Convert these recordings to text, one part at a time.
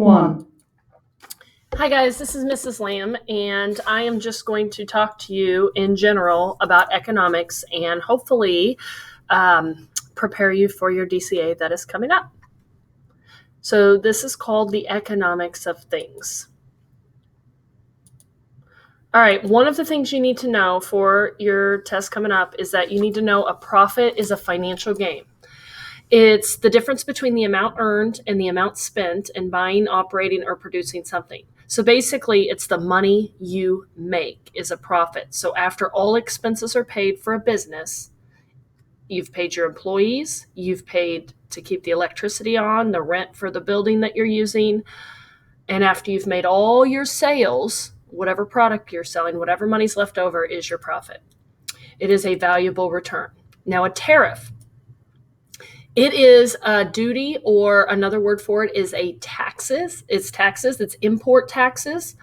One. Hi, guys, this is Mrs. Lamb, and I am just going to talk to you in general about economics and hopefully prepare you for your DCA that is coming up. So, this is called the economics of things. All right, one of the things you need to know for your test coming up is that you need to know a profit is a financial gain. It's the difference between the amount earned and the amount spent in buying, operating, or producing something. So basically, it's the money you make is a profit. So after all expenses are paid for a business, you've paid your employees, you've paid to keep the electricity on, the rent for the building that you're using, and after you've made all your sales, whatever product you're selling, whatever money's left over is your profit. It is a valuable return. Now, a tariff. It is a duty, or another word for it is a taxes. It's taxes. It's import taxes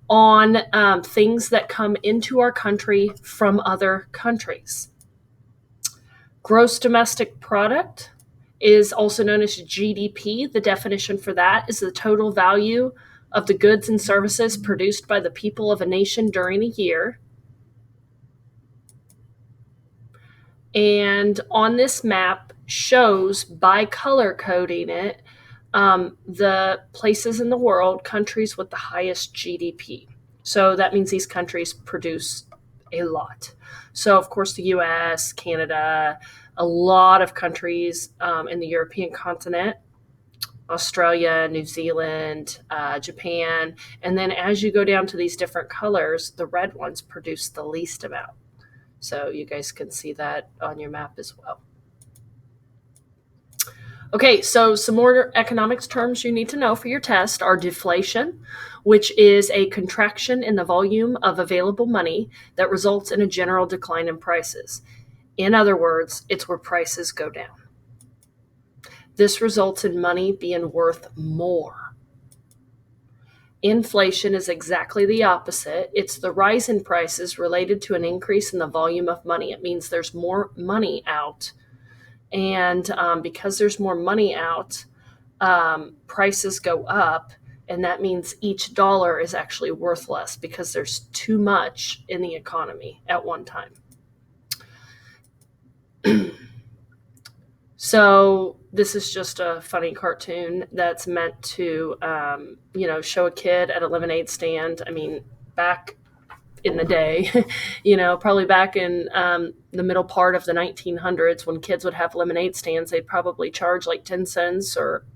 on things that come into our country from other countries. Gross domestic product is also known as GDP. The definition for that is the total value of the goods and services produced by the people of a nation during a year. And on this map shows, by color coding it, the places in the world, countries with the highest GDP. So that means these countries produce a lot. So, of course, the US, Canada, a lot of countries in the European continent, Australia, New Zealand, Japan. And then as you go down to these different colors, the red ones produce the least amount. So you guys can see that on your map as well. Okay, so some more economics terms you need to know for your test are deflation, which is a contraction in the volume of available money that results in a general decline in prices. In other words, it's where prices go down. This results in money being worth more. Inflation is exactly the opposite. It's the rise in prices related to an increase in the volume of money. It means there's more money out. And because there's more money out, prices go up. And that means each dollar is actually worth less because there's too much in the economy at one time. So this is just a funny cartoon that's meant to, show a kid at a lemonade stand. I mean, back in the day, probably back in the middle part of the 1900s, when kids would have lemonade stands, they'd probably charge like 10 cents or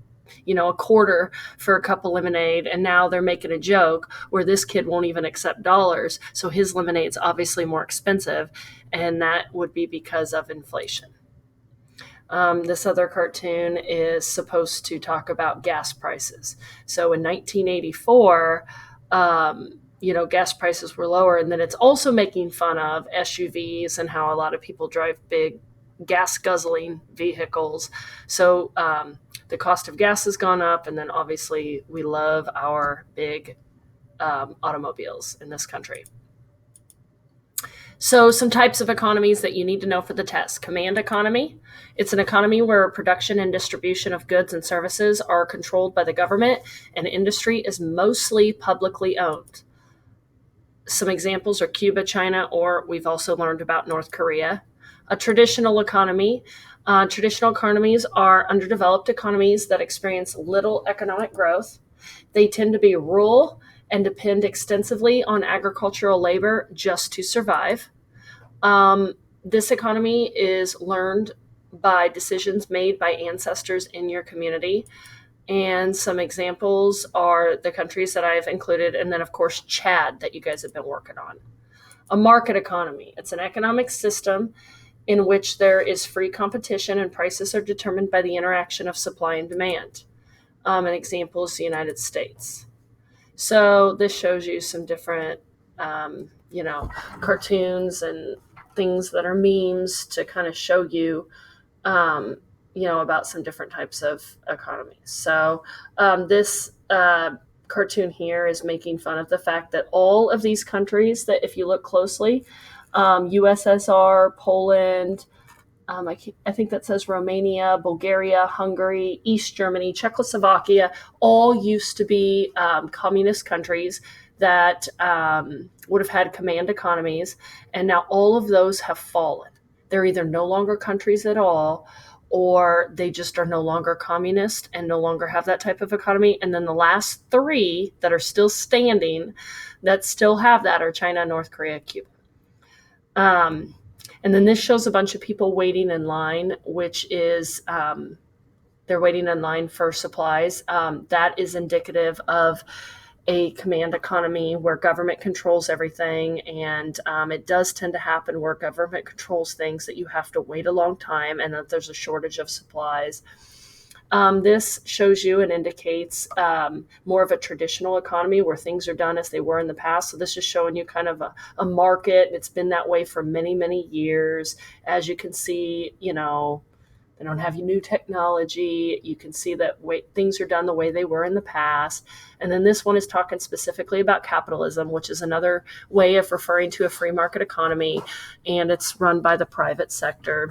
a quarter for a cup of lemonade. And now they're making a joke where this kid won't even accept dollars. So his lemonade's obviously more expensive. And that would be because of inflation. This other cartoon is supposed to talk about gas prices. So in 1984, gas prices were lower. And then it's also making fun of SUVs and how a lot of people drive big gas guzzling vehicles. So the cost of gas has gone up. And then obviously we love our big automobiles in this country. So some types of economies that you need to know for the test. Command economy. It's an economy where production and distribution of goods and services are controlled by the government and industry is mostly publicly owned. Some examples are Cuba, China, or we've also learned about North Korea. A traditional economy. Traditional economies are underdeveloped economies that experience little economic growth. They tend to be rural and depend extensively on agricultural labor just to survive. This economy is learned by decisions made by ancestors in your community. And some examples are the countries that I've included, and then, of course, Chad that you guys have been working on. A market economy. It's an economic system in which there is free competition and prices are determined by the interaction of supply and demand. An example is the United States. So this shows you some different, cartoons and things that are memes to kind of show you, about some different types of economies. So this cartoon here is making fun of the fact that all of these countries that, if you look closely, USSR, Poland, I think that says Romania, Bulgaria, Hungary, East Germany, Czechoslovakia, all used to be communist countries that would have had command economies, and now all of those have fallen. They're either no longer countries at all, or they just are no longer communist and no longer have that type of economy. And then the last three that are still standing, that still have that, are China, North Korea, Cuba. Um, and then this shows a bunch of people waiting in line, which is they're waiting in line for supplies. That is indicative of a command economy where government controls everything. And it does tend to happen where government controls things that you have to wait a long time and that there's a shortage of supplies. This shows you and indicates more of a traditional economy where things are done as they were in the past. So this is showing you kind of a market. It's been that way for many, many years. As you can see, you know, they don't have new technology. You can see that things are done the way they were in the past. And then this one is talking specifically about capitalism, which is another way of referring to a free market economy, and it's run by the private sector.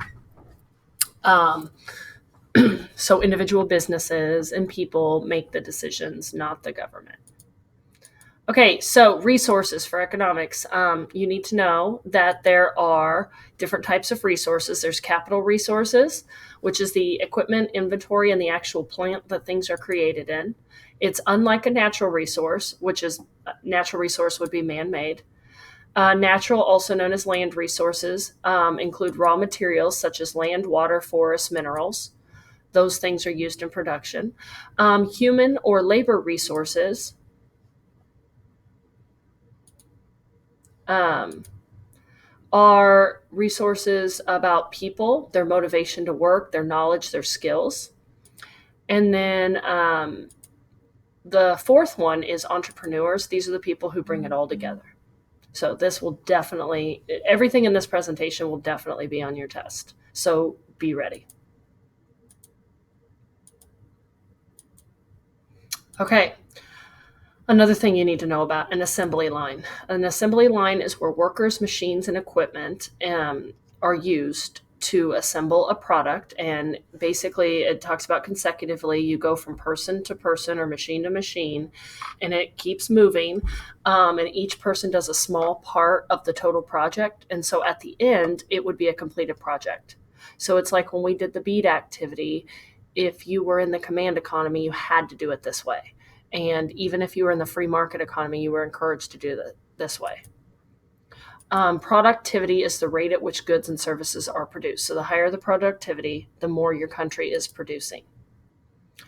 So individual businesses and people make the decisions, not the government. Okay, so resources for economics. You need to know that there are different types of resources. There's capital resources, which is the equipment, inventory, and the actual plant that things are created in. It's unlike a natural resource, which is natural resource would be man-made. Natural, also known as land resources, include raw materials such as land, water, forests, minerals. Those things are used in production. Human or labor resources are resources about people, their motivation to work, their knowledge, their skills. And then the fourth one is entrepreneurs. These are the people who bring it all together. So this will definitely, everything in this presentation will definitely be on your test. So be ready. Okay. Another thing you need to know about an assembly line. An assembly line is where workers, machines, and equipment are used to assemble a product. And basically, it talks about consecutively, you go from person to person or machine to machine, and it keeps moving. And each person does a small part of the total project. And so at the end, it would be a completed project. So it's like when we did the bead activity, if you were in the command economy, you had to do it this way. And even if you were in the free market economy, you were encouraged to do that this way. Productivity is the rate at which goods and services are produced. So the higher the productivity, the more your country is producing.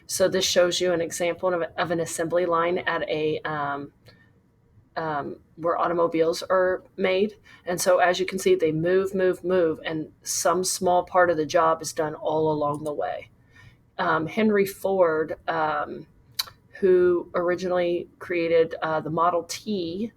So this shows you an example of an assembly line at a where automobiles are made. And so as you can see, they move, and some small part of the job is done all along the way. Henry Ford, who originally created the Model T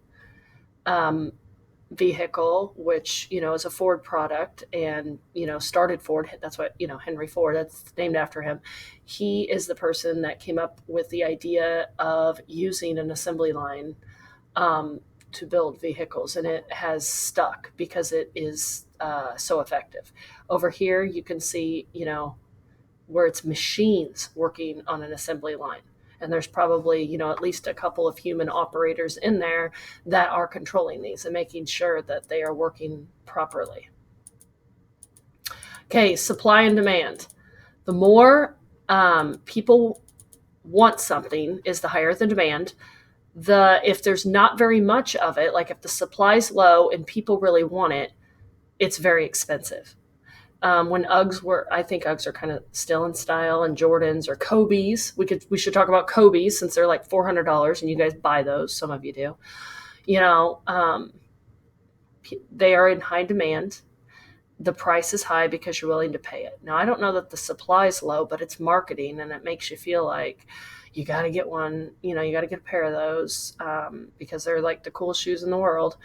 vehicle, which, you know, is a Ford product and, you know, started Ford. That's what, you know, Henry Ford, that's named after him. He is the person that came up with the idea of using an assembly line to build vehicles, and it has stuck because it is so effective. Over here, you can see, you know, where it's machines working on an assembly line. And there's probably, you know, at least a couple of human operators in there that are controlling these and making sure that they are working properly. Okay, supply and demand. The more people want something is the higher the demand. If there's not very much of it, like if the supply's low and people really want it, it's very expensive. When Uggs were, I think Uggs are kind of still in style, and Jordans or Kobe's. We should talk about Kobe's since they're like $400, and you guys buy those. Some of you do. You know, they are in high demand. The price is high because you're willing to pay it. Now, I don't know that the supply is low, but it's marketing, and it makes you feel like you got to get one. You know, you got to get a pair of those because they're like the coolest shoes in the world.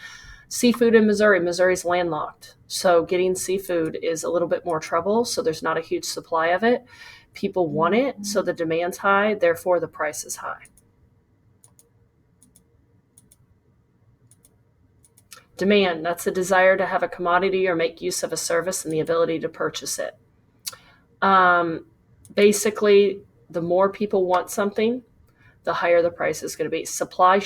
Seafood in Missouri. Missouri's landlocked. So getting seafood is a little bit more trouble. So there's not a huge supply of it. People want it. So the demand's high. Therefore, the price is high. Demand, that's the desire to have a commodity or make use of a service and the ability to purchase it. Basically, the more people want something, the higher the price is going to be. Supply